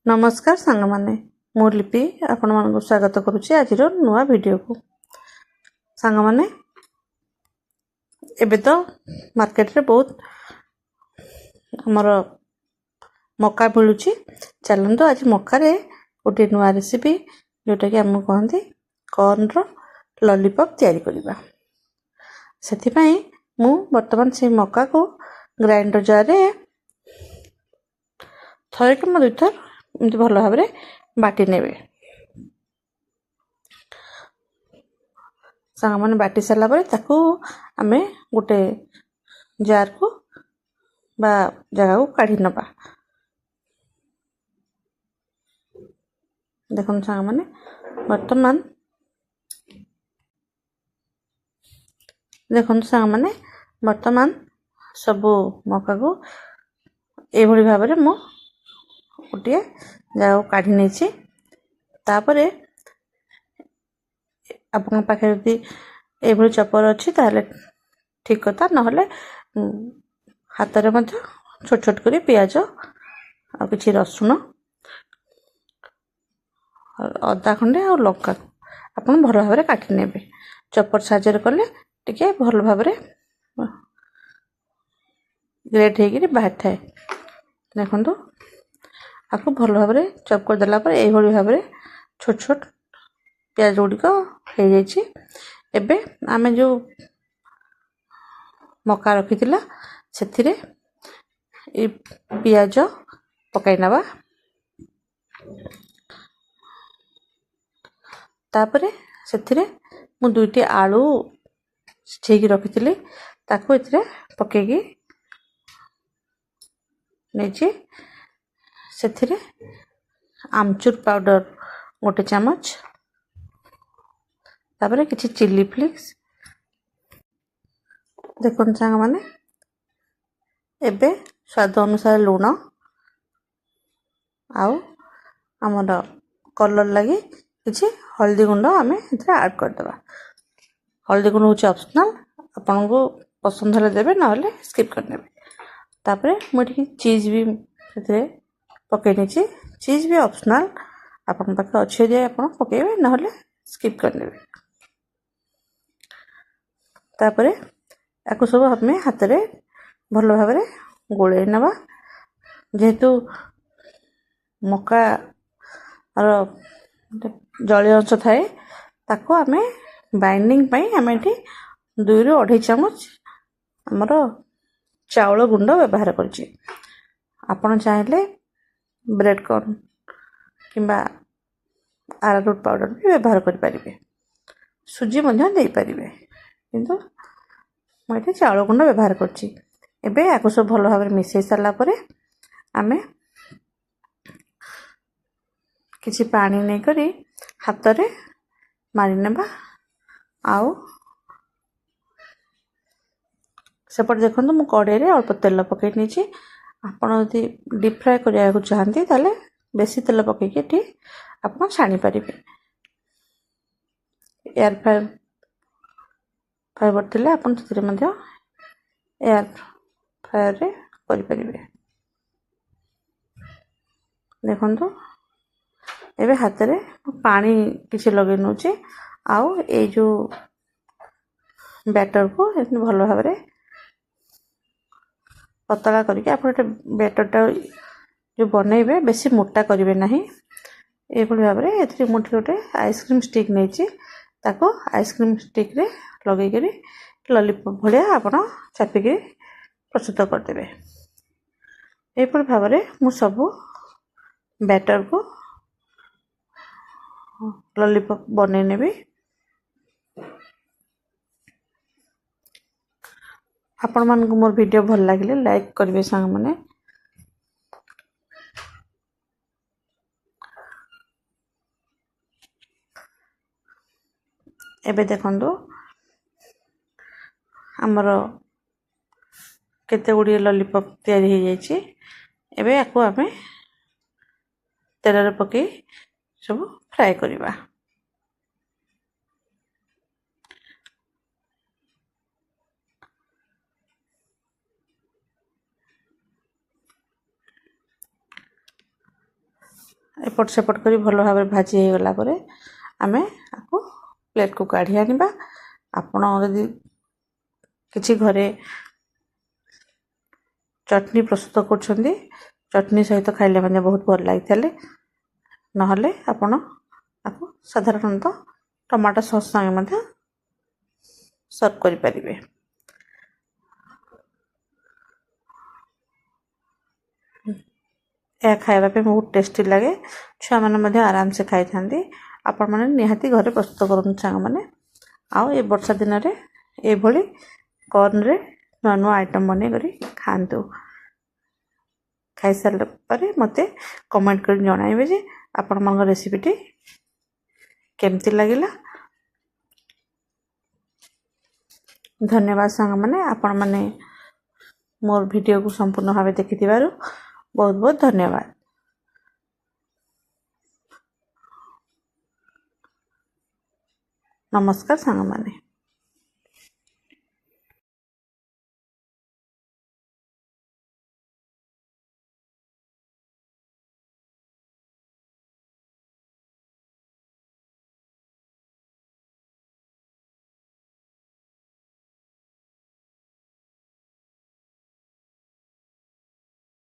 नमस्कार सांग माने मु लिपि आपण मानक स्वागत करुच्ची आज नुआ वीडियो को सांग माने एबे तो मार्केट रे बहुत हमर मक्का मिलुची चलंतु आज मक्का रे गोटे नुआ रेसिपी जोटा कि हम कहंती कॉर्न रो लॉलीपॉप तयारी करिबा सेति पई मु वर्तमान से मक्का को ग्राइंडर जार रे थरे कि दुई थर एमती भल भाव बाटी नेबे सांग मैंने बाटी सारा पर ताकू आमे गोटे जार को बा जगह को काढ़ी नबा देखो सांग मैंने वर्तमान देखो सांग मैंने वर्तमान सब मक्का को ए भली भाव रे मु गोटे जगह काढ़ी नहीं तापर आपन पाखे यदि एभली चपर अच्छी ताहले ठीक कथा नहले हाथ रे मध्य छोट छोट करी प्याज आ किछि रसुन अदा खंडे और लंका आपन भल भाव रे काटी नेबे चपर साजर कले टिके भल भाव रे ग्रेट हेगिरी बाहर थाए देखंतु आपको भल भाव रे चॉप कर देला पर एही भली भाव रे छोट छोट प्याज गुड़िक हो जाइए एबे आमे जो मक्का रखी से पियाज पकाई नवा तापरे से मु दुईटी आलू सिझेकी रखी ताको इतरे पकेगी नेची से आमचूर पाउडर गोटे चामच तापर किछि चिली फ्लेक्स देखो सांग माने एबे स्वाद अनुसार लूण आउ हमर कलर लगी किछि हल्दी गुंड आमे इतरे ऐड कर देबा हल्दी गुंड होछि ऑप्शनल आपन को पसंद हले देबे न हले स्किप कर नेबे तापर मोठी चीज भी इतरे पकई नेछि चीज भी ऑप्शनल आपन पाखे अच्छे जे आपन पकेबे न हले स्किप कर नेबे तापर याको सब हमें हाथ रे भल भाव रे गोले नवा जेहेतु मक्का और जली अंश थाए ताको आमे बाइंडिंग पई आमे एठी 2 रु 2.5 चम्मच हमर चावल गुंड व्यवहार करछि आपण चाहिले ब्रेड कॉर्न किंबा अरारोट पाउडर भी व्यवहार करि परिबे सुजी मध्य देई परिबे किंतु मैं चाउल गुंड व्यवहार करछि एबे याको सब भल भाव मिसई सारा पर आमे किछि पानी नै करी हाथ रे मारी नेबा आउ सेपट देखो मु कड़े रे अल्प तेल पकई नहीं आपण यदि डीप फ्राए करिया को चाहती ताले बेसी तेल पकईके ठी आपण छाणी परिबे एयर फाइबर थिले आपण तिरे मध्य एयर फ्रायर रे करि परिबे देखंतु एबे हाथ रे पानी किछि लगे नउचे आउ ए जो बैटर को एतने भलो भाव रे पतला करके आप बैटरटा जो बनइबे बेसी मोटा करिवे नाही एभली भाव रे एथि मोटी गोटे आइसक्रीम स्टिक नेछि ताको आइसक्रीम स्टिक रे लगे करी लॉलीपॉप भलिया आपण चापी के प्रस्तुत कर देबे एभली भाव रे मु सब बैटर को लॉलीपॉप बने नेबे आपण मान को मोर वीडियो भल लागिले लाइक करबे संग माने एबे देखंदो हमर केते गुडी लॉलीपॉप तयारी हो जाइछि एबे याको आमे तेल रे पके सब फ्राई करिबा एपट सेपट करी भल भाव भाजी हो गला परे आमे आपको प्लेट को काढ़ी आनिबा। आपण यदि किछि घरे चटनी प्रस्तुत करछन्ती चटनी सहित खाइले माने बहुत भल लागिथले नहले आपण आपको साधारणतः टमाटो सॉस संगे मध्ये सर्व करि परिबे। यह खाइबा पे बहुत टेस्टी लगे छुआ मैंने मध्य आराम से खाई थांती। आपण मैंने निहाती घरे प्रस्तुत करूँ सांग मैंने आउ ए वर्षा दिन रे ए भली कॉर्न रे नुआ नुआ आइटम बने करी खांतु। खाई सारे परे मते कमेंट कर जणाइबे जे आपण मन रेसिपी टी केमती लागिला। धन्यवाद सांग मैंने आपण मैंने मोर वीडियो को संपूर्ण भाव देखिथिबारु बहुत बहुत धन्यवाद। नमस्कार सांग माने।